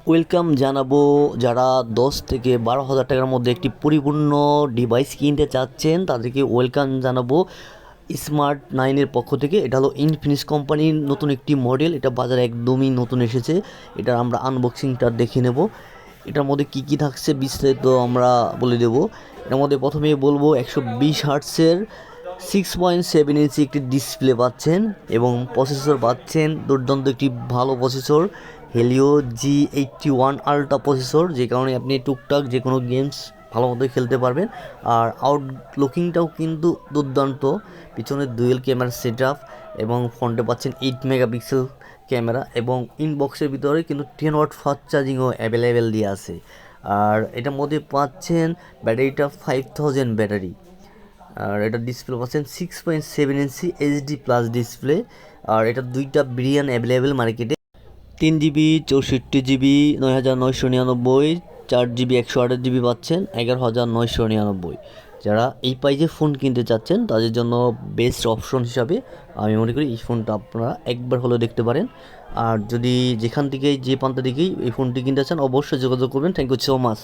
Welcome জানাবো যারা 10 থেকে 12 হাজার টাকার মধ্যে একটি পরিপূর্ণ ডিভাইস কিনতে চাচ্ছেন তাদেরকে ওয়েলকাম জানাবো স্মার্ট 9 এর পক্ষ থেকে। এটা হলো ইনফিনিক্স কোম্পানির নতুন একটি মডেল, এটা বাজারে একদমই নতুন এসেছে। এটা আমরা আনবক্সিংটা দেখে নেব, এটার মধ্যে কি কি থাকছে বিস্তারিত আমরা বলে দেব। এটার মধ্যে প্রথমেই বলবো 120 হার্টসের 6.7 ইঞ্চি একটি ডিসপ্লে পাচ্ছেন এবং প্রসেসর পাচ্ছেন দুর্দান্ত একটি ভালো processor Helio G81 ultra processor, যে কারণে আপনি টুকটাক যে কোনো গেমস ভালো মতোই খেলতে পারবেন। আর আউটলুকিংটাও কিন্তু দুর্দান্ত, পিছনে ডুয়েল ক্যামেরা সেট আপ এবং ফ্রন্টে পাচ্ছেন 8 মেগাপিক্সেল ক্যামেরা এবং ইনবক্সের ভিতরে কিন্তু 10 ওয়াট ফাস্ট চার্জিংও অ্যাভেলেবেল দিয়ে আছে। আর এটার মধ্যে পাচ্ছেন ব্যাটারিটা 5000 ব্যাটারি। আর এটা ডিসপ্লে পাচ্ছেন 6.7 ইঞ্চি HD+ ডিসপ্লে। আর এটা দুইটা ভেরিয়েন্ট অ্যাভেলেবেল মার্কেটে, 3 জিবি 64 জিবি 9999, 4 জিবি 128 জিবি পাচ্ছেন 11999। যারা এই প্রাইজে ফোন কিনতে চাচ্ছেন তাদের জন্য বেস্ট অপশন হিসাবে আমি মনে করি এই ফোনটা আপনারা একবার হলেও দেখতে পারেন। আর যদি যেখান থেকেই যে প্রান্ত থেকেই এই ফোনটি কিনতে চান অবশ্যই যোগাযোগ করবেন। Thank you so much.